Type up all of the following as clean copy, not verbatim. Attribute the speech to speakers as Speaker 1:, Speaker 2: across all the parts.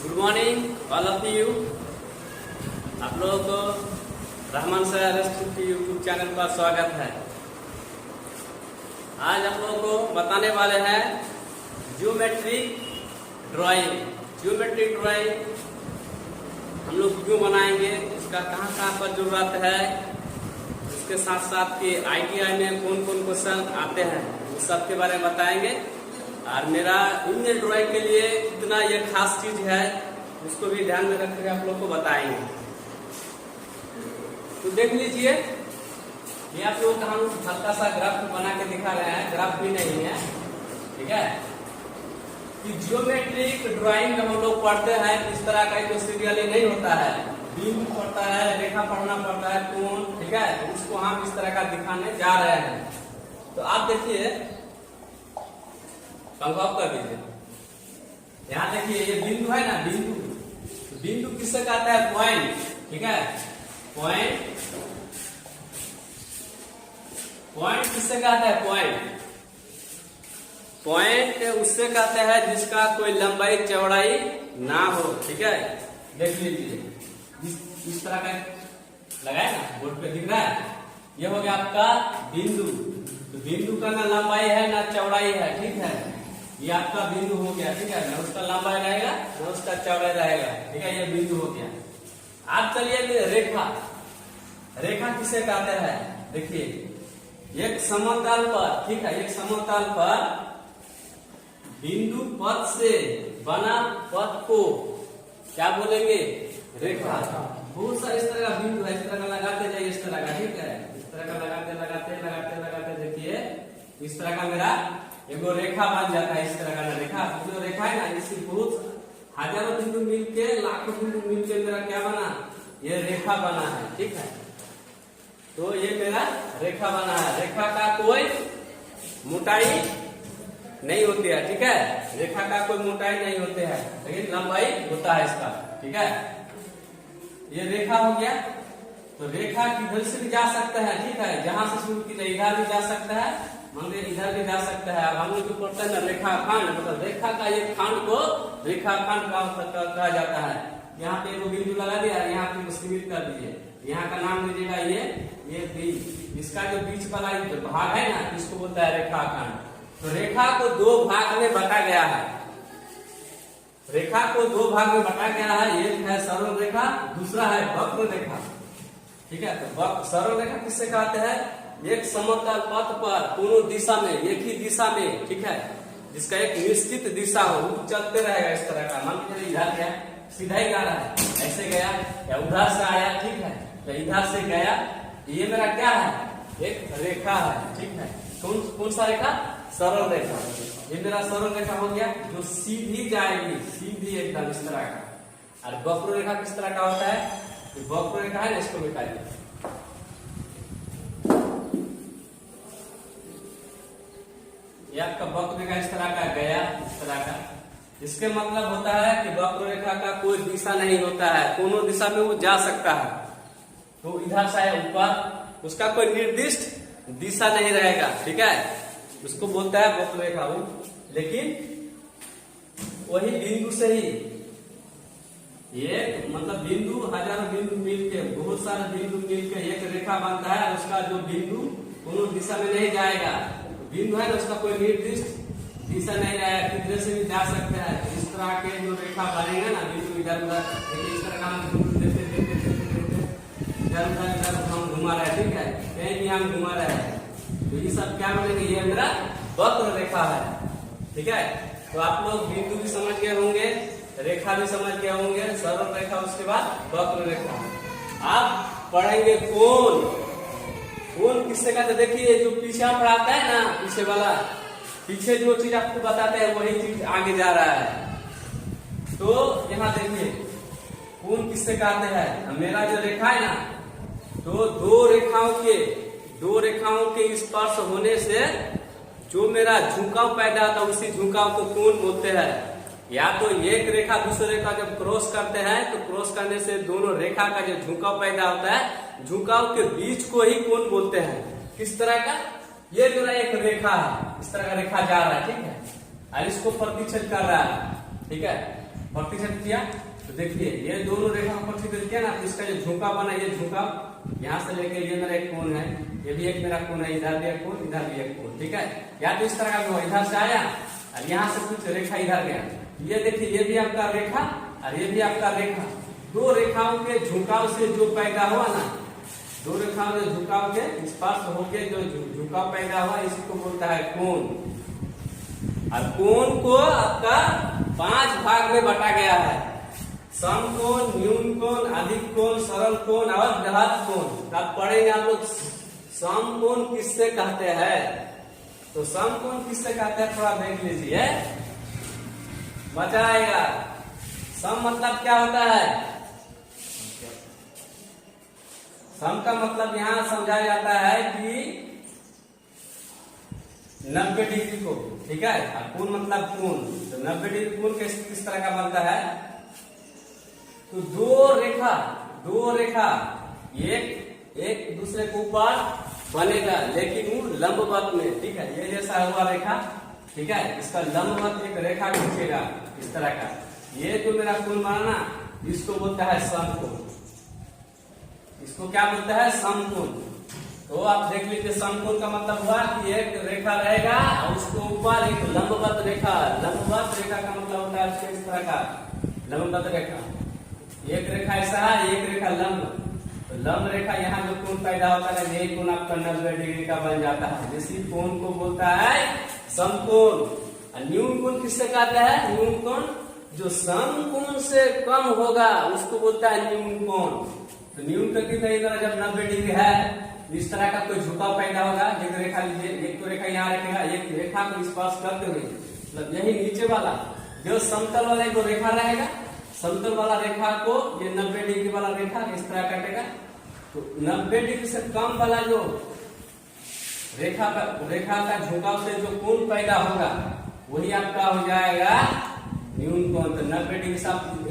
Speaker 1: Good morning all of you. आप लोगों को रहमान सर के यूट्यूब चैनल पर स्वागत है। आज आप लोगों को बताने वाले हैं ज्योमेट्रिक ड्राइंग। ज्योमेट्रिक ड्राइंग हम लोग क्यों बनाएंगे, इसका कहाँ कहाँ पर जरूरत है, उसके साथ साथ के ITI में कौन कौन क्वेश्चन आते हैं उस सब के बारे में बताएंगे। और मेरा इंडियन ड्राइंग के लिए कितना ये खास चीज है उसको भी ध्यान में रखकर आप लोग को बताएंगे। तो देख लीजिए, ये आप लोग हम हल्का सा ग्राफ बना के दिखा रहे हैं, ग्राफ भी नहीं है, ठीक है। कि ज्योमेट्रिक ड्राइंग जब हम लोग पढ़ते हैं इस तरह का कोई सीरियली नहीं होता है, बिंदु पड़ता है, रेखा पढ़ना पड़ता है, कोण, ठीक है। तो उसको हम इस तरह का दिखाने जा रहे हैं। तो आप देखिए, अनुभव कर दीजिए। यहाँ देखिए ये बिंदु है ना, बिंदु तो बिंदु किससे कहता है, पॉइंट, ठीक है। पॉइंट पॉइंट किससे कहता है, पॉइंट पॉइंट उससे कहते हैं जिसका कोई लंबाई चौड़ाई ना हो, ठीक है। देख लीजिए इस तरह का लगाए ना, बोर्ड पे दिख रहा है, ये हो गया आपका बिंदु। तो बिंदु का ना लंबाई है ना चौड़ाई है, ठीक है। ये आपका बिंदु हो गया, ठीक है। ना उसका लंबाई रहेगा ना उसका चौड़ाई रहेगा, ठीक है। ये बिंदु हो गया। आप चलिए रेखा। रेखा किसे कहते हैं, देखिए एक समतल पर, ठीक है, एक समतल पर बिंदु पथ से बना पथ को क्या बोलेंगे, रेखा। बहुत सारे इस तरह का बिंदु है, इस तरह का लगाते जाइए, इस तरह का, ठीक है। इस तरह का लगाते लगाते लगाते लगाते देखिए इस तरह का मेरा एगो रेखा बन जाता है। इस तरह का रेखा, जो रेखा है ना, इससे बहुत हजारों बिंदु मिलके लाखों बिंदु मिलके मेरा क्या बना, ये रेखा बना है, ठीक है। तो ये मेरा रेखा बना है। रेखा का कोई मोटाई नहीं होती है, ठीक है। रेखा का कोई मोटाई नहीं होते है, लेकिन लंबाई होता है इसका, ठीक है। ये रेखा हो गया। तो रेखा किधर से भी जा सकता है, ठीक है। जहां से शुरू की जाए इधर भी जा सकता है, मंदिर इधर भी जा सकता है। अब हम लोग जो पढ़ते हैं ना रेखाखंड, मतलब रेखा का ये खंड को रेखाखंड कहा जाता है। यहाँ पे वो बिंदु लगा दिया, यहाँ पे सीमित कर दीजिए, यहाँ का नाम दीजिएगा ये बीच। इसका जो बीच वाला जो भाग है ना, इसको बोलता है रेखाखंड। तो रेखा को दो भाग में बांटा गया है। रेखा को दो भाग में बांटा गया है, एक है सरल रेखा, दूसरा है वक्र रेखा, ठीक है। तो सरल रेखा किससे कहते हैं, एक समतल पथ पर दोनों दिशा में, एक ही दिशा में, ठीक है, जिसका एक निश्चित दिशा हो, वो चलते रहेगा इस तरह का। मान लीजिए इधर गया, सीधा ही जा रहा है, ऐसे गया या उधर से आया, ठीक है, या इधर से गया। ये मेरा क्या है, एक रेखा है, ठीक है। कौन सा रेखा, सरल रेखा। ये मेरा सरल रेखा हो गया, जो सीधी जाएगी, सीधी एकदम इस तरह का। और वक्र रेखा किस तरह का होता है, वक्र रेखा है ना, इसको मिटाइए। ये आपका वक्र रेखा इस तरह का गया, इस तरह का। इसके मतलब होता है कि वक्र रेखा का कोई दिशा नहीं होता है, दोनों दिशा में वो जा सकता है। तो इधर से आया ऊपर, उसका कोई निर्दिष्ट दिशा नहीं रहेगा, ठीक है। उसको बोलता है वक्र रेखा। लेकिन वही बिंदु से ही ये मतलब बिंदु, हजारों बिंदु मिलके, बहुत सारे बिंदु मिलके एक रेखा बनता है। उसका जो बिंदु दोनों दिशा में नहीं जाएगा, बिंदु है ना, उसका कोई निर्दिष्ट दिशा नहीं रहेगा, किधर से भी जा सकता है। इस तरह के जो रेखा बनेगा ना, बिंदु इधर उधर, देखिए इस तरह का हम इधर उधर हम घुमा रहे हैं, ठीक है, कहीं भी हम घुमा रहे हैं। तो ये सब क्या बनेंगे, ये मेरा वक्र रेखा है, ठीक है। तो आप लोग बिंदु भी समझ गए होंगे, रेखा भी समझ गए होंगे, सरल रेखा, उसके बाद वक्र रेखा। आप पढ़ेंगे कोण। कोण किससे कहते, देखिए जो पीछे पढ़ाता है ना, पीछे वाला, पीछे जो चीज आपको बताते हैं वही चीज आगे जा रहा है। तो यहाँ देखिए कोण किससे कहते हैं, मेरा जो रेखा है ना, तो दो रेखाओं के स्पर्श होने से जो मेरा झुकाव पैदा होता है, उसी झुकाव को कोण बोलते हैं। या तो एक रेखा दूसरे रेखा जब क्रॉस करते हैं, तो क्रॉस करने से दोनों रेखा का जो झुकाव पैदा होता है, झुकाव के बीच को ही कोण बोलते हैं। किस तरह का, ये जो एक रेखा है, इस तरह का रेखा जा रहा है, ठीक है, और इसको प्रतिच्छेद कर रहा है, ठीक है। 40 सेट किया तो देखिए ये दोनों रेखा 40 सेट किया ना, तो इसका जो झुकाव बना, ये झुकाव यहाँ से लेके ये मेरा एक कोण है, ये भी एक मेरा कोण है, इधर भी एक कोण, इधर भी एक कोण, ठीक है। या तो इस तरह का इधर से आया और यहाँ से कुछ रेखा इधर गया, ये देखिए ये भी आपका रेखा और ये भी आपका रेखा, दो रेखाओं के झुकाव से जो पैदा हुआ ना, दो रेखाओं के झुकाव के स्पर्श होके जो झुकाव पैदा हुआ, इसी को बोलता है कोण। और कोण को आपका 5 भाग में बांटा गया है, समकोण, न्यून कोण, अधिक कोण, सरल कोण और बृहद कोण। अब पढ़ेंगे आप लोग समकोण किससे कहते हैं, तो समकोण किससे कहते हैं थोड़ा देख लीजिए, मजा आएगा। सम मतलब क्या होता है, सम का मतलब यहां समझाया जाता है कि 90 डिग्री को, ठीक है। और कोण मतलब कोण, तो 90 डिग्री कोण किस तरह का बनता है, तो दो रेखा एक दूसरे के ऊपर बनेगा, लेकिन वो लंबवत में, ठीक है। ये जैसा हुआ रेखा, ठीक है, इसका लंबवत एक रेखा खींचेगा इस तरह का, ये जो मेरा कोण बना ना, इसको बोलता है समकोण, इसको क्या बोलता है, समकोण। तो आप देख लीजिए समकोण का मतलब हुआ कि एक रेखा रहेगा और उसके ऊपर एक लंबवत रेखा, लंबवत रेखा का मतलब होता है इस तरह का लंबवत रेखा, एक रेखा ऐसा है, एक रेखा लंब, तो लंब रेखा यहाँ जो कोण पैदा होता है, यही कोण आपका 90 डिग्री का बन जाता है, इसी कोण को बोलता है समकोण। और न्यून कोण किससे कहते हैं, न्यून कोण जो समकोण से कम होगा उसको बोलता है न्यून कोण। तो न्यून तो कितना, इधर जब 90 डिग्री है, इस तरह का कोई झुकाव पैदा होगा, एक रेखा लीजिए, एक तो रेखा यहाँ रखेगा, एक रेखा को स्पर्श करते हुए, मतलब यही नीचे वाला जो समतल वाला एक रेखा रहेगा, समतल वाला रेखा को ये 90 डिग्री वाला रेखा इस तरह काटेगा, तो 90 डिग्री से कम वाला जो रेखा का झुकाव से जो कोण पैदा होगा वही आपका हो जाएगा न्यून कोण। तो 90 डिग्री से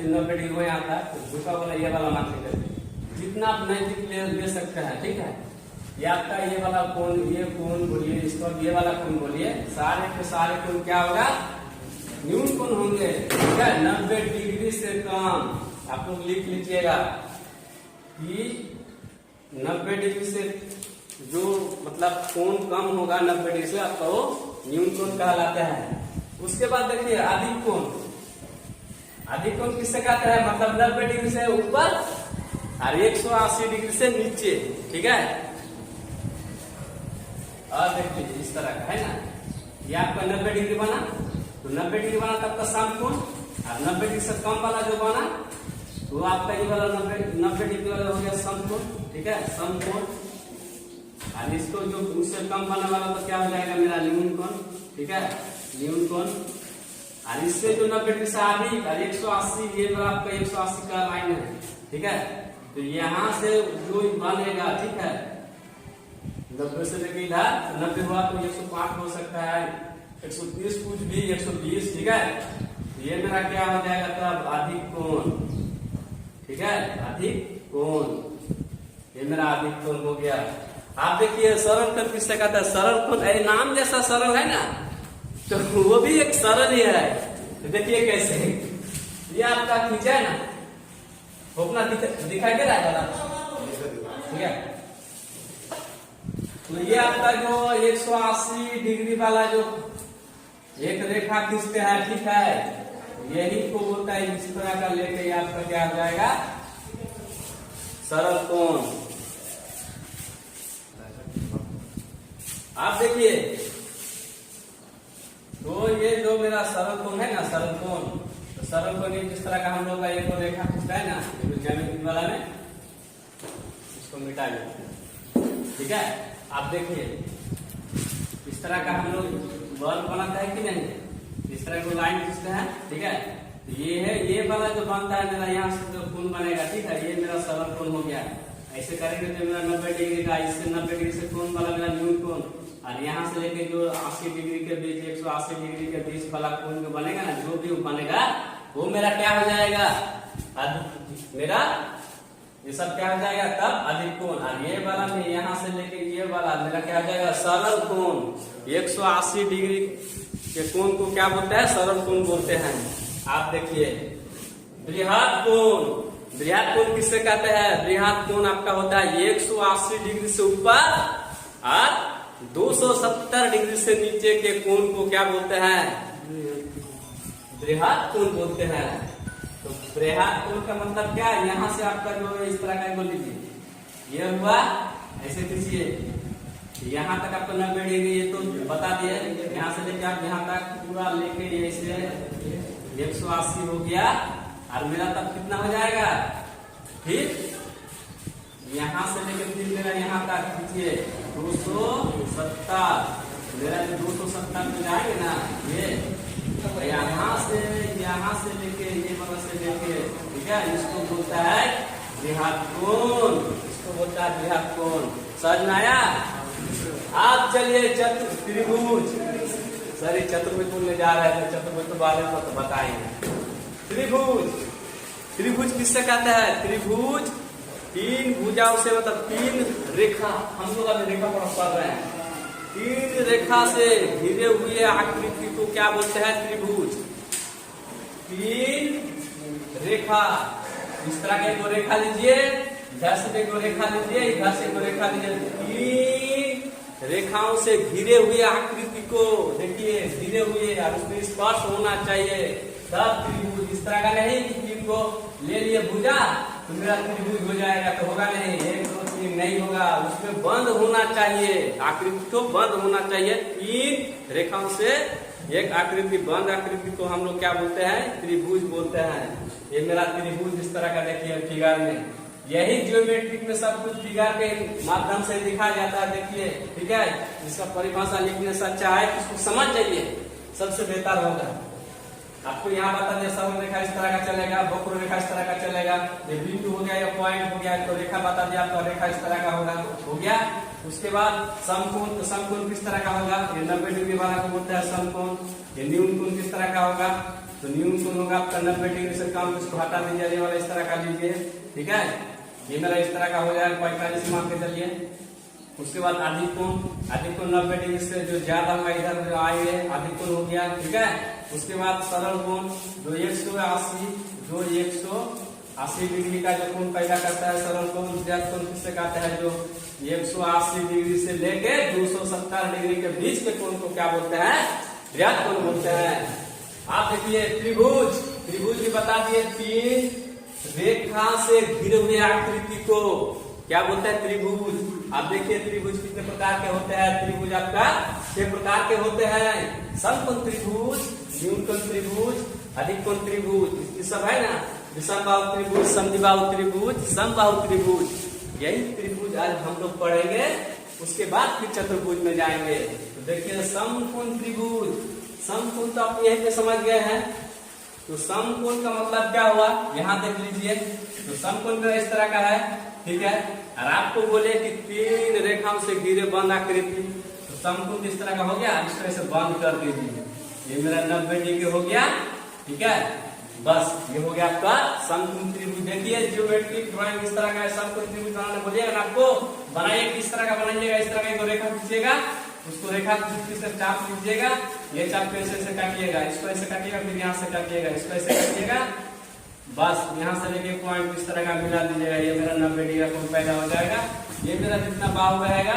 Speaker 1: 90 डिग्री वही आता है, तो झुकाव वाला ये वाला मान के जितना आप नजदीक ले सकते हैं, ठीक है। ये आपका ये वाला कोण, ये कोण बोलिए, इसको ये वाला कोण बोलिए, सारे के सारे कोण क्या होगा, न्यून कोण होंगे, ठीक है, 90 डिग्री से कम। आप लोग लिख लीजिएगा कि 90 डिग्री से जो मतलब कोण कम होगा 90 डिग्री से, आपका वो न्यून कोण कहलाता है। उसके बाद देखिए अधिक कोण, अधिक कोण किससे कहते हैं, मतलब 90 डिग्री से ऊपर और 180 डिग्री से नीचे, ठीक है। और देख लीजिए इस तरह का है ना, ये आपका 90 डिग्री बना, तो 90 डिग्री बना तब का समकोण, और 90 डिग्री से कम वाला जो बना तो आपका ये वाला 90 डिग्री वाला हो गया समकोण, ठीक है, समकोण। और इसको जो उससे कम वाला तो क्या हो जाएगा मेरा न्यून कोण, ठीक है, न्यून कोण। और इससे जो 90 डिग्री से अधिक और 180, ये वाला आपका 180 का लाइन है, ठीक है। तो यहाँ से जो बनेगा, ठीक है, 90 से लेके इधर 90 हुआ तो 105 हो सकता है, 130 कुछ भी 120, ठीक है। ये मेरा क्या हो जाएगा तब अधिक कोण, ठीक है, अधिक कोण, ये मेरा अधिक कोण हो गया। आप देखिए सरल कोण किससे कहता है, सरल कोण, नाम जैसा सरल है ना, तो वो भी एक सरल ही है। तो देखिए कैसे ये आपका खींचा है ना, अपना दिखाई दे रहा है, ठीक है। तो ये आपका जो 180 डिग्री वाला जो एक रेखा खींचते हैं, ठीक है, यही को बोलता है, इस तरह का लेके आपका क्या हो जाएगा, सरल कोण। आप देखिए तो ये जो मेरा सरल कोण है ना, सरल कोण, तो सरल कोण जिस तरह का हम लोग का एक रेखा खींचता है ना, ज्यामिति वाला में, इसको मिटा लेते, ठीक है। आप देखिए इस तरह का हम लोग बल्ब बनाता है कि नहीं, इस तरह को लाइन खींचते हैं, ठीक है। तो ये है, ये वाला जो बनता है मेरा, यहाँ से जो कोण बनेगा, ठीक है, ये मेरा सरल कोण हो गया। ऐसे करेंगे तो मेरा 90 डिग्री का, इससे 90 डिग्री से कोण वाला मेरा न्यून कोण, और यहाँ से लेके जो 80 डिग्री के बीच 180 डिग्री के बीच वाला कोण जो बनेगा ना, जो भी बनेगा वो मेरा क्या हो जाएगा, मेरा ये सब क्या हो जाएगा तब अधिक कोण। और ये वाला में यहाँ से लेके ये वाला मेरा क्या हो जाएगा, सरल कोण। 180 डिग्री के कोण को क्या बोलते हैं, सरल कोण बोलते हैं। आप देखिए बृहद कोण। बृहद कोण किससे कहते हैं? बृहद कोण आपका होता है 180 डिग्री से ऊपर और 270 डिग्री से नीचे के कोण को क्या बोलते हैं? बृहद कोण बोलते हैं। तो बृहद कोण का मतलब क्या है? यहाँ से आपका जो इस तरह का बोल लीजिए, ये हुआ, ऐसे खींचिए, यहाँ तक आपको 90 डिग्री, ये तो बता दिए। यहाँ से लेके आप यहाँ तक पूरा लेके ऐसे 180 हो गया, और मेरा तब कितना हो जाएगा? फिर यहाँ से लेके फिर मेरा यहाँ तक खींचिए 270, मेरा जो 270 में जाएंगे ना, ये यहाँ से लेके ये वाला से लेके, ठीक है, इसको बोलता है बृहद कोण, इसको बोलता है बृहद कोण। समझ में आया? आप चलिए त्रिभुज, सर चतुर्भुज बोलने जा रहे थे, चतुर्भुज तो बारे में तो बताएंगे। त्रिभुज, त्रिभुज किससे कहते हैं? त्रिभुज तीन भुजाओं से, मतलब तीन रेखा, हम लोग अभी रेखा पढ़ रहे हैं, तीन रेखा से घिरे हुए आकृति को क्या बोलते हैं? त्रिभुज। तीन रेखा, इस तरह के एक रेखा लीजिए, इधर से एक रेखा लीजिए, इधर से एक रेखा लीजिए, तीन रेखाओं से घिरे हुए आकृति को देखिए, घिरे हुए, और उसमें स्पर्श होना चाहिए तब त्रिभुज। इस तरह का नहीं कि तीन को ले लिए भुजा तो मेरा त्रिभुज हो जाएगा, तो होगा नहीं, 1 2 3 नहीं होगा, उसमें बंद होना चाहिए, आकृति को बंद होना चाहिए। तीन रेखाओं से एक आकृति, बंद आकृति को हम लोग क्या बोलते हैं? त्रिभुज बोलते हैं। ये मेरा त्रिभुज इस तरह का देखिए फिगर में, यही ज्योमेट्रिक में सब कुछ फिगर के माध्यम से दिखाया जाता है। देखिए, ठीक है, इसका परिभाषा लिखने से अच्छा है इसको समझ जाइए, सबसे बेहतर होगा। आपको यहाँ बता दिया सरल रेखा इस तरह का चलेगा, वक्र रेखा इस तरह का चलेगा, ये बिंदु हो गया या पॉइंट हो गया, तो रेखा बता दिया तो रेखा इस तरह का होगा, हो गया। उसके बाद समकोण, तो समकोण किस तरह का होगा? ये 90 डिग्री वाला को बोलता है समकोण। ये न्यून कोण किस तरह का होगा? तो न्यून कोण होगा आपका 90 डिग्री से कम, इसको हटा दीजिए, ये वाला इस तरह का लीजिए, ठीक है, ये मेरा इस तरह का हो जाएगा 45 मान के चलिए। उसके बाद अधिक कोण, अधिक कोण 90 डिग्री से जो ज्यादा होगा इधर जो आएंगे, अधिक कोण हो गया, ठीक है। उसके बाद सरल कोण जो 180, जो 180 डिग्री का जो कोण पैदा करता है सरल कोण। बृहद कोण किससे कहते हैं? जो 180 डिग्री से लेके 270 डिग्री के बीच के कोण को क्या बोलते हैं? बृहद कोण बोलते हैं। आप देखिए त्रिभुज, त्रिभुज भी बता दिए, तीन रेखा से घिरे हुए आकृति को क्या बोलते हैं? त्रिभुज। आप देखिए त्रिभुज कितने प्रकार के होते हैं? त्रिभुज आपका 6 प्रकार के होते हैं। समकोण त्रिभुज, न्यूनकोण त्रिभुज, अधिक कोण त्रिभुज, ये सब है ना। विषमबाहु त्रिभुज, समद्विबाहु त्रिभुज, समबाहु त्रिभुज, यही त्रिभुज आज हम लोग पढ़ेंगे। उसके बाद फिर चतुर्भुज में जाएंगे। तो देखिए समकोण त्रिभुज, समकोण तो आप यही पे समझ गए हैं। तो समकोण का मतलब क्या हुआ? यहाँ देख लीजिए, तो समकोण का इस तरह का है, ठीक है। और आपको बोले कि तीन रेखाओं से घिरे बंद आकृति, तो समकोण इस तरह का हो गया, इस तरह से बंद कर दीजिए। ये मेरा 90 डिग्री हो गया, ठीक है। बस ये हो गया आपका समकोण त्रिभुज। देखिए ज्योमेट्रिक ड्राइंग इस तरह का है। समकोण त्रिभुज बनाने बोलिएगा ना आपको, बनाइए किस तरह का बनाइएगा, इस तरह का एक रेखा खींचिएगा, उसको रेखा से चाप लीजिएगा, ये चाप ऐसे काटिएगा, इसको ऐसे काटिएगा, फिर यहाँ से काटिएगा, इसको ऐसे काटिएगा, बस यहाँ से लेके पॉइंट इस तरह का मिला दीजिएगा। ये मेरा 90 डिग्री का कोण पैदा हो जाएगा। ये मेरा जितना बाहु रहेगा,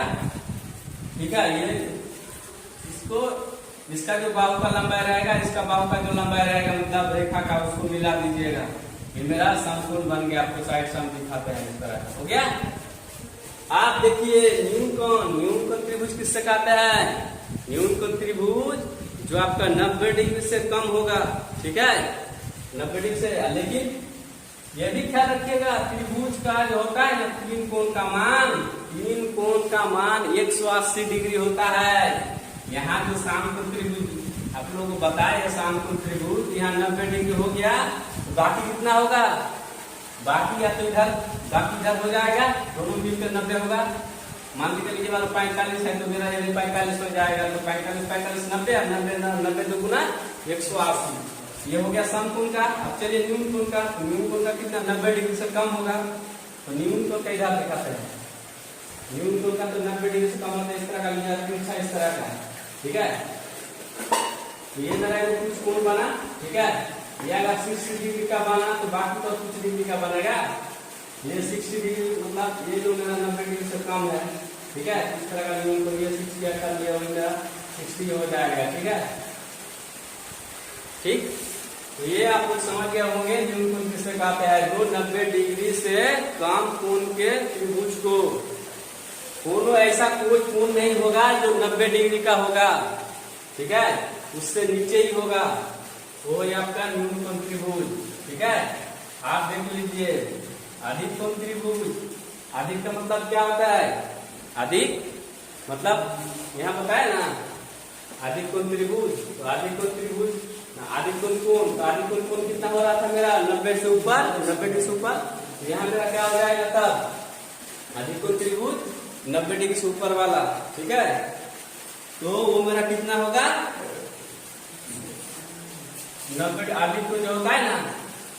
Speaker 1: ठीक है, ये इसको, इसका जो बाहु का लंबाई रहेगा, इसका बाहु का जो लंबाई रहेगा, मतलब रेखा का, उसको मिला दीजिएगा। ये मेरा समकोण बन गया। आपको साइड से हम दिखाते हैं, इस तरह का हो गया। आप देखिए न्यूनकोण, न्यूनकोण त्रिभुज किससे कहते हैं? न्यूनकोण त्रिभुज जो आपका 90 डिग्री से कम होगा, ठीक है, 90 डिग्री से। लेकिन यह भी ख्याल रखिएगा त्रिभुज का जो होता है ना, तीन कोण का मान, तीन कोण का मान 180 डिग्री होता है। यहाँ जो समकोण त्रिभुज आप लोगों को बताया, समकोण त्रिभुज यहाँ 90 डिग्री हो गया, तो बाकी कितना होगा? बाकी या तो इधर, बाकी इधर हो जाएगा, दोनों मिलकर 90 होगा। मान के चलिए वाला 45 है, तो मेरा ये 45 हो जाएगा। तो 45 45 90, 90 2 गुना 180, ये हो गया समकोण का। अब चलिए न्यूनकोण का, न्यूनकोण का कितना? 90 डिग्री से कम होगा। तो न्यूनकोण का इधर दिखाते हैं, न्यूनकोण का तो 90 डिग्री से कम होता है, इस तरह का, इस तरह का, ठीक है। ये मेरा कुछ कोण बना, ठीक है। ये अगर 60 डिग्री का बना तो बाकी तो कुछ डिग्री का बनेगा। ये 60 डिग्री मतलब ये जो मेरा 90 डिग्री से कम है, ठीक है। इस तरह का नियम को ये 60 कर लिया, मेरा 60 हो जाएगा, ठीक है। ठीक, तो ये आप लोग समझ गए होंगे न्यून कोण किससे कहते हैं, जो 90 डिग्री से कम कोण के त्रिभुज को। कोण ऐसा कोई कोण नहीं होगा जो 90 डिग्री का होगा, ठीक है, उससे नीचे ही होगा, वो है आपका न्यून कोण त्रिभुज, ठीक है। आप देख लीजिए अधिक कोण त्रिभुज। अधिक का मतलब क्या होता है, अधिक मतलब यहाँ बताया ना अधिक कोण त्रिभुज, तो अधिक कोण त्रिभुज अधिक कोण कोण, तो अधिक कोण कोण कितना हो रहा था मेरा 90 से ऊपर, 90 डिग्री से ऊपर। तो यहाँ मेरा क्या हो जाएगा तब अधिक कोण त्रिभुज 90 डिग्री से ऊपर वाला, ठीक है। तो वो मेरा कितना होगा 90 अधिक कोण जो होता है ना,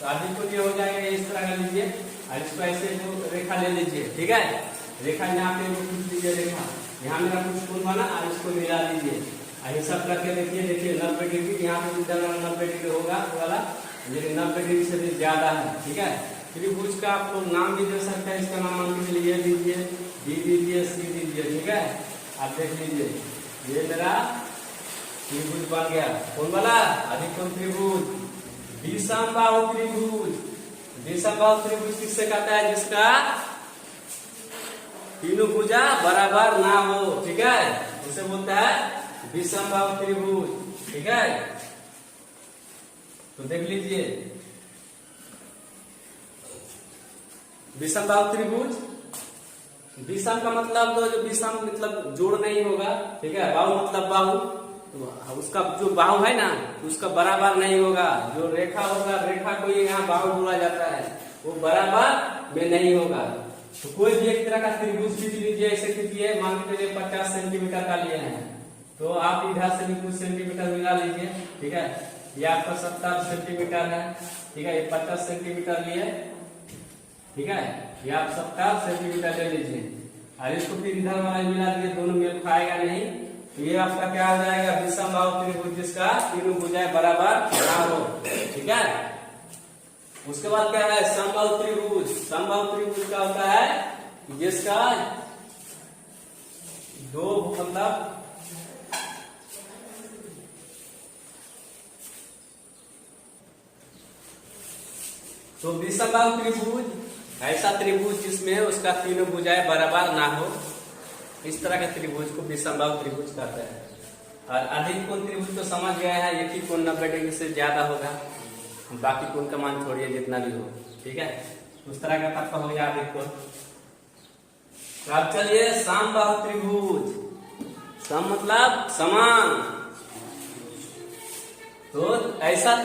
Speaker 1: तो अधिक कोण ये हो जाएगा इस तरह का लीजिए, और इसको ऐसे जो रेखा ले लीजिए, ठीक है। रेखा यहाँ पे कुछ लीजिए, रेखा यहाँ मेरा कुछ कोण बना और इसको मिला लीजिए, ये सब करके देखिए, देखिए 90 डिग्री यहाँ पे 90 डिग्री होगा वाला, लेकिन 90 डिग्री से भी ज्यादा है, ठीक है। त्रिभुज का आप लोग नाम भी दे सकते हैं, इसका नाम मान लीजिए ये दीजिए, डी दीजिए, सी दीजिए, ठीक है। आप देख लीजिए ये मेरा त्रिभुज बन गया, कौन वाला अधिक कोण त्रिभुज, विषमबाहु त्रिभुज। विषमबाहु त्रिभुज किससे कहता है, जिसका तीनों भुजा बराबर ना हो, ठीक है, उसे बोलता है विषमबाहु त्रिभुज, ठीक है। तो देख लीजिए विषमबाहु त्रिभुज, विषम का मतलब तो जो विषम मतलब जोड़ नहीं होगा, ठीक है। बाहु मतलब बाहु, तो उसका जो बाहु है ना उसका बराबर नहीं होगा। जो रेखा होगा, रेखा को यहाँ बाहु बोला जाता है, वो बराबर में नहीं होगा। तो कोई भी एक तरह का त्रिभुज खींच लीजिए, ऐसे खींचिए, मान के चलिए 50 सेंटीमीटर का लिए हैं, तो आप इधर से भी कुछ सेंटीमीटर मिला लीजिए, ठीक है। ये आपका 70 सेंटीमीटर है, ठीक है, ये 50 सेंटीमीटर लिए, ठीक है। ये आप 70 सेंटीमीटर ले लीजिए और इसको फिर इधर वाला मिला दीजिए, दोनों मेल खाएगा नहीं, तो ये आपका क्या हो जाएगा विषमबाहु त्रिभुज, जिसका तीनों भुजाएं बराबर ना हो, ठीक है। उसके बाद क्या है समबाहु त्रिभुज। समबाहु त्रिभुज क्या होता है, जिसका दो मतलब तो विषमबाहु त्रिभुज ऐसा त्रिभुज जिसमें उसका तीनों भुजाएं बराबर ना हो, इस तरह के त्रिभुज को विषमबाहु त्रिभुज कहते हैं। और अधिक कोण त्रिभुज तो समझ गए हैं, एक ही कोण 90 डिग्री से ज्यादा होगा, बाकी कोण का मान छोड़िए जितना भी हो, ठीक है। उस तरह का तत्व हो गया अधिक कोण। अब चलिए समबाहु त्रिभुज। सम मतलब समान, तो ऐसा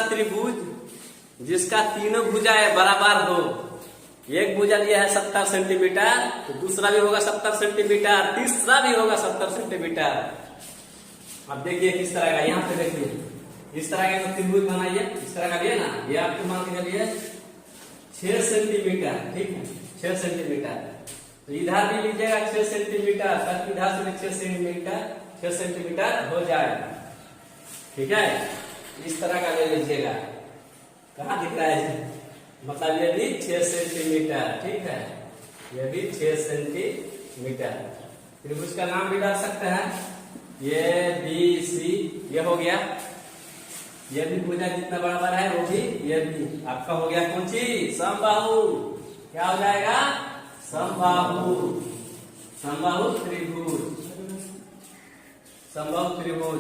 Speaker 1: त्रिभुज जिसका तीनों भुजाएं बराबर हो। एक भुजा लिया है 70 सेंटीमीटर, तो दूसरा भी होगा 70 सेंटीमीटर, तीसरा भी होगा 70 सेंटीमीटर। अब देखिए किस तरह का, यहाँ पे देखिए इस तरह का त्रिभुज बनाइए, इस तरह का लिए ना, ये आपको मान के चलिए 6 सेंटीमीटर, ठीक है, 6 सेंटीमीटर। तो इधर भी लीजिएगा 6 सेंटीमीटर, तब इधर से 6 सेंटीमीटर हो जाएगा, ठीक है। इस तरह का ले लीजिएगा, कहाँ दिख रहा है, मतलब ये भी 6 सेंटीमीटर, ठीक है, ये भी 6 सेंटीमीटर। त्रिभुज का नाम भी डाल सकते हैं, ये बी सी, ये हो गया। ये भी भुजा जितना बराबर है वो भी, ये भी आपका हो गया कौन सी समबाहु। क्या हो जाएगा समबाहु, समबाहु त्रिभुज, समबाहु त्रिभुज,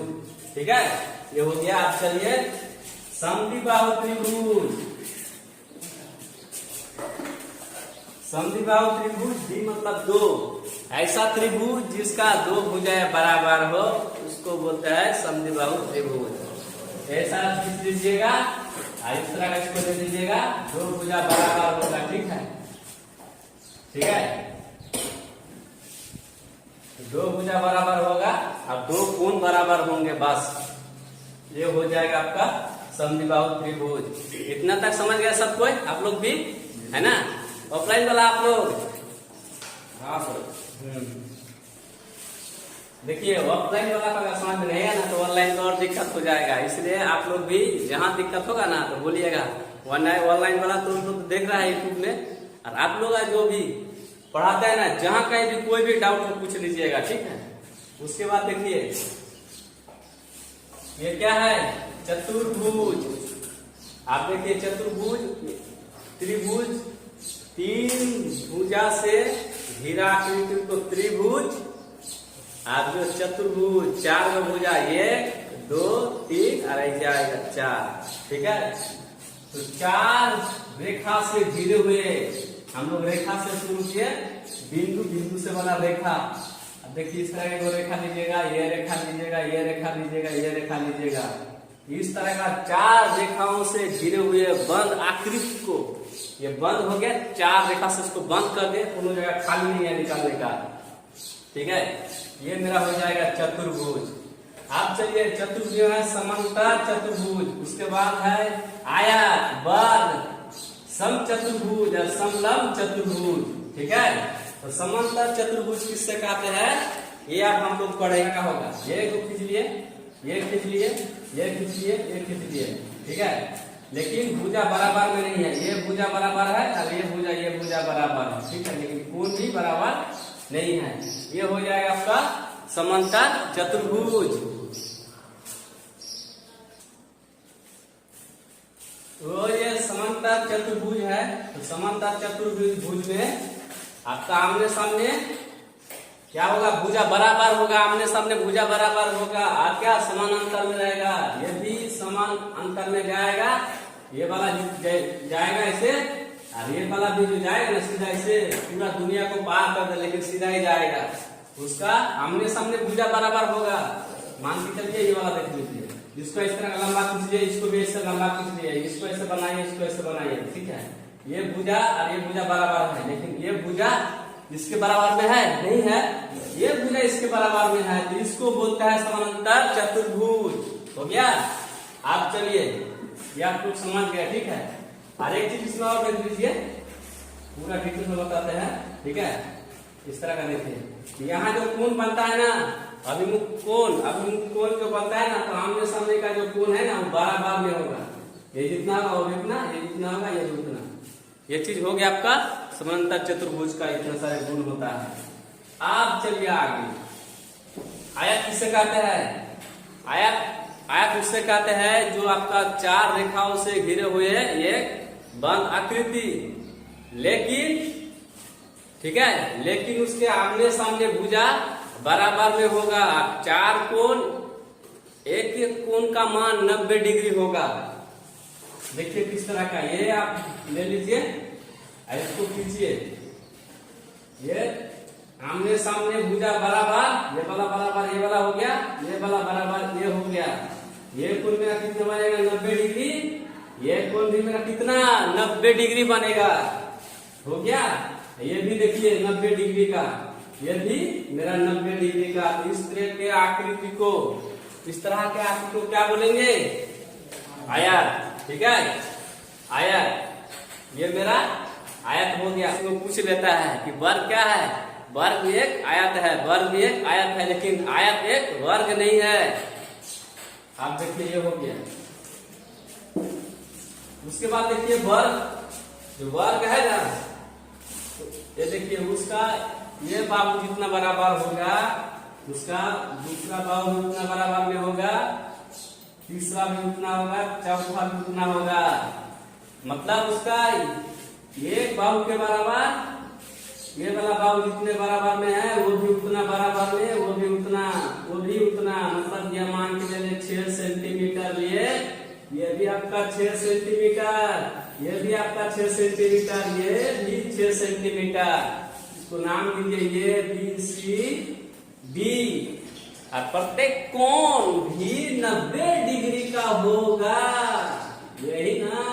Speaker 1: ठीक है। ये हो गया। आप चलिए समद्विबाहु त्रिभुज। समद्विबाहु त्रिभुज भी मतलब दो, ऐसा त्रिभुज जिसका दो भुजाएं बराबर हो उसको बोलते हैं समद्विबाहु त्रिभुज। ऐसा खींच लीजिएगा, इस तरह का इसको दे दीजिएगा, दो भुजा बराबर होगा, ठीक है, ठीक है। दो भुजा बराबर होगा, अब दो कोण बराबर होंगे, बस ये हो जाएगा आपका समद्विबाहु त्रिभुज। इतना तक समझ गया सब कोई, आप लोग भी है ना, ऑफलाइन वाला आप लोग। हाँ सर, देखिए ऑफलाइन वाला का अगर समझ में नहीं है ना तो ऑनलाइन में और दिक्कत हो जाएगा, इसलिए आप लोग भी जहाँ दिक्कत होगा ना तो बोलिएगा। ऑनलाइन वाला तो हम लोग देख रहा है यूट्यूब में, और आप लोग जो भी पढ़ाते हैं ना, जहाँ कहीं भी कोई भी डाउट हो पूछ लीजिएगा, ठीक है। उसके बाद देखिए ये क्या है, चतुर्भुज। आप देखिए चतुर्भुज, त्रिभुज, तीन भुजा से घिरा आकृति को त्रिभुज, आप जो चतुर्भुज, चार का भुजा, 1 2 3 और ऐसे आएगा 4, ठीक है। तो 4 रेखा से घिरे हुए, हम लोग रेखा से शुरू किए, बिंदु बिंदु से बना रेखा। अब देखिए इस तरह की रेखा लीजिएगा, ये रेखा लीजिएगा, ये रेखा लीजिएगा, ये रेखा लीजिएगा। इस तरह का 4 रेखाओं से घिरे हुए बंद आकृति को, ये बंद हो गया, 4 रेखा से इसको बंद कर दे, कोनो जगह खाली नहीं है निकालने का, ठीक है। ये मेरा हो जाएगा चतुर्भुज। आप चलिए चतुर्भुज है समांतर चतुर्भुज, उसके बाद है आयत, वर्ग, सम चतुर्भुज और समलंब चतुर्भुज, ठीक है। तो समांतर चतुर्भुज किससे कहते हैं, ये आप हम लोग पढ़ेगा होगा। ये को खींच लिए, ये खींच लिए, ये खींच लिए, ये खींच लिए, ठीक है। लेकिन भुजा बराबर में नहीं है, ये भुजा बराबर है और ये भुजा बराबर है, ठीक है। लेकिन कोण भी बराबर नहीं है। ये हो जाएगा आपका समांतर चतुर्भुज। तो ये समांतर चतुर्भुज है। तो समांतर चतुर्भुज में आपका आमने सामने क्या होगा, भुजा बराबर होगा, आमने सामने भुजा बराबर होगा, और क्या समान अंतर में रहेगा, ये भी समान अंतर में जाएगा। ये वाला जाएगा ऐसे, और ये वाला भी जो जाएगा ना सीधा ऐसे पूरा दुनिया को पार कर दे, लेकिन सीधा ही जाएगा। उसका आमने सामने भुजा बराबर होगा। मान के चलिए ये वाला देख लीजिए, इसको इस तरह लंबा खींचिए, इसको भी ऐसे लंबा खींचिए, इसको ऐसे बनाइए, इसको ऐसे बनाइए, ठीक है। ये भुजा और ये भुजा बराबर है, लेकिन ये भुजा इसके बराबर में है नहीं है, ये भुजा इसके बराबर में है, तो इसको बोलता है समांतर चतुर्भुज। हो गया। आप चलिए ये आप लोग समझ गए, ठीक है। हर एक चीज इसमें और देख लीजिए, पूरा डिटेल में बताते हैं, ठीक है। इस तरह का देखिए, यहाँ जो कोण बनता है ना, अभिमुख कोण जो बनता है ना, तो आमने सामने का जो कोण है ना वो बराबर में होगा। ये जितना होगा वो इतना, ये जितना होगा ये उतना। ये चीज हो गया आपका समांतर चतुर्भुज का, इतने सारे गुण होता है। आप चलिए आगे, आयत किसे कहते हैं, आयत उससे कहते हैं जो आपका 4 रेखाओं से घिरे हुए एक बंद आकृति, लेकिन ठीक है, लेकिन उसके आमने सामने भुजा बराबर में होगा। 4 कोण, एक एक कोण का मान 90 डिग्री होगा। देखिए किस तरह का, ये आप ले लीजिए, इसको खींचिए, ये आमने सामने भुजा बराबर, ये वाला बराबर, ये वाला हो गया, ये वाला बराबर, ये हो गया। ये कोण मेरा कितना बनेगा, 90 डिग्री। ये कोण भी मेरा कितना, 90 डिग्री बनेगा। हो गया। ये भी देखिए 90 डिग्री का, ये भी मेरा 90 डिग्री का। इस तरह के आकृति को, इस तरह के आकृति को क्या बोलेंगे, आयत, ठीक है। आयत, ये मेरा आयत हो गया। इसको पूछ लेता है कि वर्ग क्या है, वर्ग एक आयत है, वर्ग भी एक आयत है, लेकिन आयत एक वर्ग नहीं है। आप देखिए ये हो गया। उसके बाद देखिए वर्ग, जो वर्ग है ना, तो ये देखिए उसका ये बाहु जितना बराबर होगा, उसका दूसरा बाहु भी उतना बराबर में होगा, तीसरा भी उतना होगा, चौथा भी उतना होगा। मतलब उसका एक बाहु के बराबर, ये वाला बाहु जितने बराबर में है वो भी उतना बराबर में, वो भी उतना, वो भी उतना। मतलब ये मान के चलिए 6 सेंटीमीटर लिए, ये भी आपका 6 सेंटीमीटर, ये भी आपका 6 सेंटीमीटर, ये भी 6 सेंटीमीटर। इसको नाम दीजिए ये बी सी डी। और प्रत्येक कोण भी 90 डिग्री का होगा, यही ना।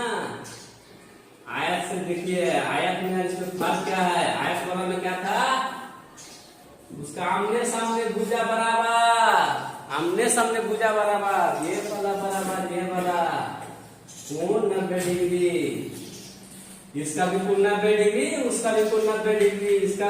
Speaker 1: आयत से देखिए, आयत में इसमें फर्क क्या है, आयत वाला में क्या था, उसका आमने सामने भुजा बराबर, आमने सामने भुजा बराबर, ये वाला बराबर, ये वाला कोण 90 डिग्री, इसका भी कोण 90 डिग्री, उसका भी कोण 90 डिग्री, इसका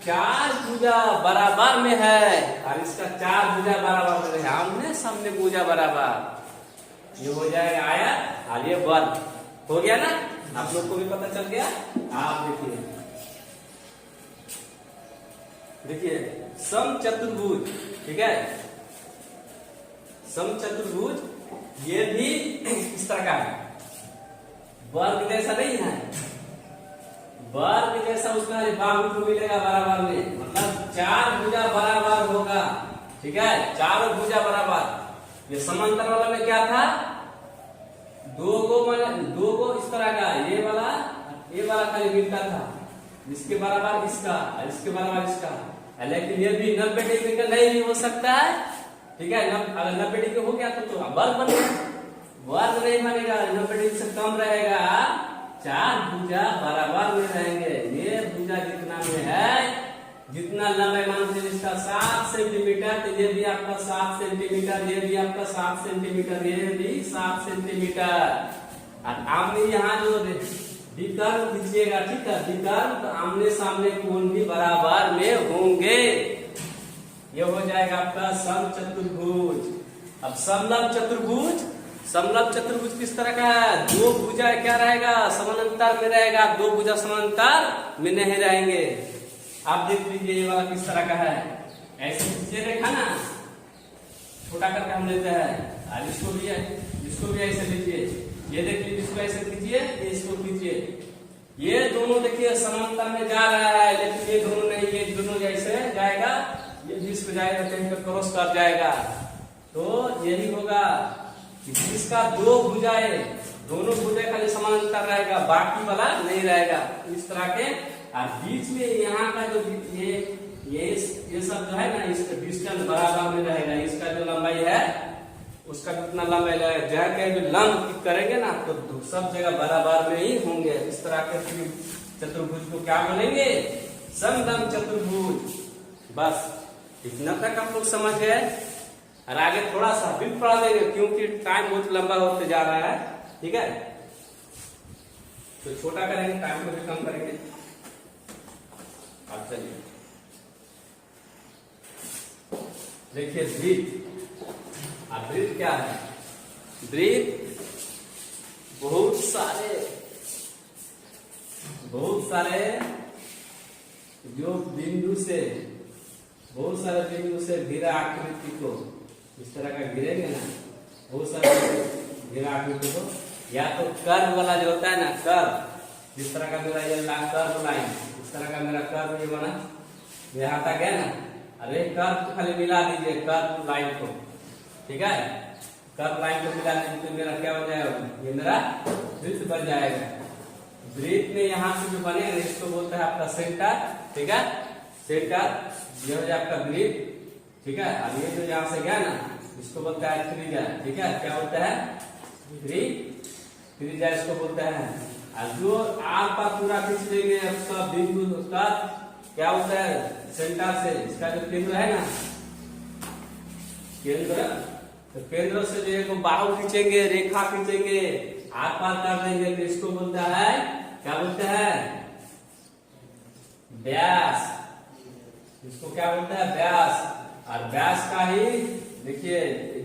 Speaker 1: चार भुजा बराबर में है और इसका चार भुजा बराबर में है, आमने सामने भुजा बराबर। ये हो जाएगा आयत और ये वर्ग हो गया ना, आप लोग को भी पता चल गया। आप देखिए समचतुर्भुज, ठीक है, समचतुर्भुज ये भी इस तरह का है, वर्ग जैसा नहीं है, वर्ग जैसा उसका बाहु को मिलेगा बराबर में, मतलब चार भुजा बराबर होगा, ठीक है, चारों भुजा बराबर। ये समांतर वाला में क्या था, दो गो इस तरह का, ये वाला खाली मिलता था, इसके बराबर इसका, इसके बराबर इसका, लेकिन ये भी 90 डिग्री का नहीं भी हो सकता है, ठीक है। अगर 90 डिग्री हो गया तो वर्ग बनेगा, वर्ग नहीं बनेगा, 90 डिग्री से कम रहेगा, चार भुजा बराबर में रहेंगे। ये भुजा जितना में है, जितना लंबाई मान लीजिए इसका 7 सेंटीमीटर, तो ये भी आपका 7 सेंटीमीटर, ये भी आपका 7 सेंटीमीटर, ये भी 7 सेंटीमीटर। और आपने यहाँ जो विकर्ण खींचिएगा, ठीक है, विकर्ण तो आमने सामने कोण भी बराबर में होंगे। ये हो जाएगा आपका समचतुर्भुज। अब समलंब चतुर्भुज, समलंब चतुर्भुज किस तरह का है, दो भुजा क्या रहेगा, समानांतर में रहेगा, दो भुजा समानांतर में नहीं रहेंगे। आप देख लीजिए ये वाला किस तरह का है, ऐसे खींचे रेखा ना, छोटा करके हम लेते हैं, और इसको भी ऐसे लीजिए, ये देख लीजिए, इसको ऐसे कीजिए, इसको कीजिए, ये दोनों देखिए समांतर में जा रहा है, लेकिन ये दोनों नहीं, ये दोनों जैसे जाएगा, ये बीच में जाएगा, कहीं पर क्रॉस कर जाएगा, तो यही होगा इसका दो भुजाएं, दोनों भुजाएं खाली समांतर रहेगा, बाकी वाला नहीं रहेगा, इस तरह के। और बीच में यहाँ का जो ये सब जो है ना, इसका डिस्टेंस बराबर में रहेगा, इसका जो लंबाई है उसका कितना लंबाई लगेगा, जहाँ कहीं भी लंब करेंगे ना तो सब जगह बराबर में ही होंगे। इस तरह के चतुर्भुज को क्या बोलेंगे, समलंब चतुर्भुज। बस इतना तक आप लोग समझ गए, और आगे थोड़ा सा भी पढ़ा देंगे क्योंकि टाइम बहुत लंबा होते जा रहा है, ठीक है, तो छोटा करेंगे, टाइम को भी कम करेंगे। अब चलिए देखिए वृत्त। अब वृत्त क्या है, वृत्त बहुत सारे जो बिंदु से, बहुत सारे बिंदु से घिरा आकृति को इस तरह का गिरेंगे ना, बहुत सारे घिरा आकृति को, या तो कर्व वाला जो होता है ना, कर्व, जिस तरह का मेरा ये कर्व लाइन, इस तरह का मेरा कर्व ये बना, यहाँ तक है ना, अरे कर्व खाली मिला दीजिए, कर्व लाइन को, ठीक है, कर्व लाइन को मिला दीजिए तो मेरा क्या हो जाएगा, ये मेरा वृत्त बन जाएगा। वृत्त में यहाँ से जो बनेगा इसको बोलता है आपका सेंटर, ठीक है, सेंटर, ये हो जाए आपका वृत्त, ठीक है। अब ये जो यहाँ से गया ना, इसको बोलता है त्रिज्या, ठीक है, क्या बोलता है, त्रिज्या इसको बोलता है। और जो आप का पूरा खींच देंगे उसका बिंदु, उसका क्या होता है, सेंटर से इसका जो केंद्र है ना, केंद्र, तो केंद्र से जो है बाहु खींचेंगे, रेखा खींचेंगे, आर पार कर देंगे, तो इसको बोलता है, क्या बोलता है, व्यास, इसको क्या बोलता है, व्यास। और व्यास का ही देखिए,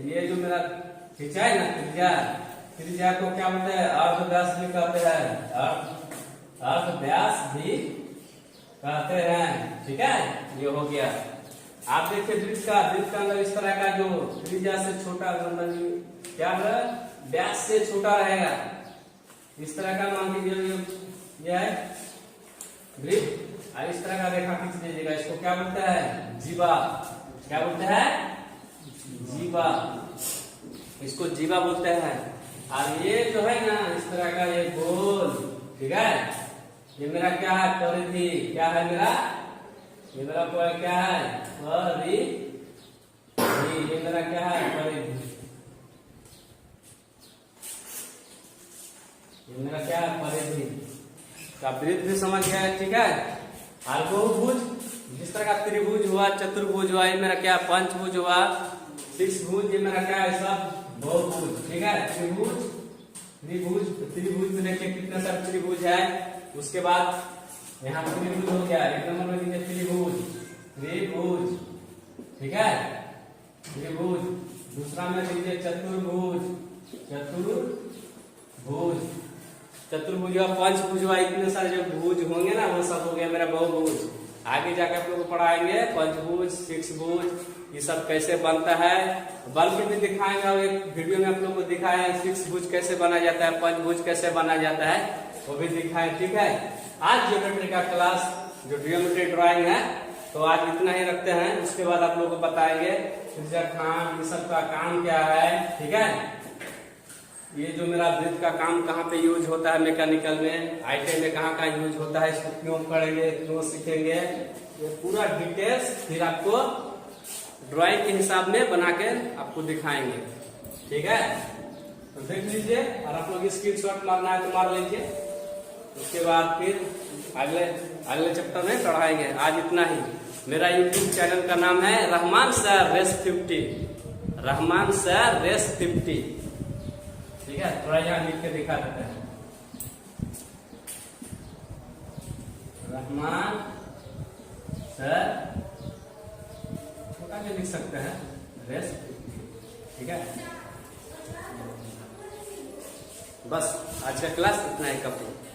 Speaker 1: ये जो मेरा खींचा है ना त्रिज्या, त्रिज्या को क्या बोलते हैं, अर्ध व्यास भी कहते हैं, अर्ध व्यास भी कहते हैं, ठीक है, ये हो गया। आप देखिए वृत्त का अंदर इस तरह का जो त्रिज्या से छोटा, मतलब क्या है, व्यास से छोटा रहेगा, इस तरह का मान लीजिए यह है वृत्त, और इस तरह का रेखा खींच दीजिएगा, इसको क्या बोलते हैं, जीवा, क्या बोलते हैं, जीवा, इसको जीवा बोलते हैं। और ये जो है ना इस तरह का ये गोल, ठीक है, ये मेरा क्या है, परिधि, क्या है मेरा, ये मेरा क्या है, परिधि, ये मेरा क्या है, परिधि, ये मेरा क्या है, परिधि का वृत्त भी समझ गया, ठीक है। और बहुभुज, जिस तरह का त्रिभुज हुआ, चतुर्भुज हुआ, ये मेरा क्या, पंचभुज हुआ, शिक्षभुज, ये मेरा क्या है, सब बहुभुज, ठीक है। त्रिभुज में देखिए कितने सारे त्रिभुज है, उसके बाद यहाँ पर त्रिभुज हो गया, एक नंबर में लीजिए त्रिभुज, त्रिभुज, ठीक है, त्रिभुज। दूसरा में लीजिए चतुर्भुज, चतुर्भुज, चतुर्भुज और पंचभुज, इतने सारे जो भुज होंगे ना वो सब हो गया मेरा बहुभुज। आगे जाकर आप लोग को पढ़ाएंगे पंचभुज, शिक्षभुज, ये सब कैसे बनता है, बन के भी दिखाएंगे। और एक वीडियो में आप लोग को दिखाया है शिक्षभुज कैसे बना जाता है, पंचभुज कैसे बना जाता है, वो भी दिखाएं, ठीक है। आज ज्योमेट्री का क्लास जो ज्योमेट्री ड्राइंग है तो आज इतना ही रखते हैं। उसके बाद आप लोग को बताएंगे खान ये सब का काम क्या है, ठीक है। ये जो मेरा वृत्त का काम कहाँ पे यूज होता है मैकेनिकल में, आईटी में कहाँ कहाँ यूज होता है, इसको क्यों पढ़ेंगे, क्यों सीखेंगे, ये पूरा डिटेल्स फिर आपको ड्राइंग के हिसाब में बना के आपको दिखाएंगे, ठीक है। तो देख लीजिए और आप लोग स्क्रीनशॉट मारना है तो मार लीजिए। उसके बाद फिर अगले चैप्टर में पढ़ाएंगे। आज इतना ही। मेरा यूट्यूब चैनल का नाम है Rahman sir race 50, Rahman sir race 50, ठीक है। थोड़ा यहाँ लिख के दिखा देते हैं, रहमान सर, छोटा भी लिख सकते हैं, रेस 50, ठीक है। बस आज का क्लास इतना ही कंप्लीट।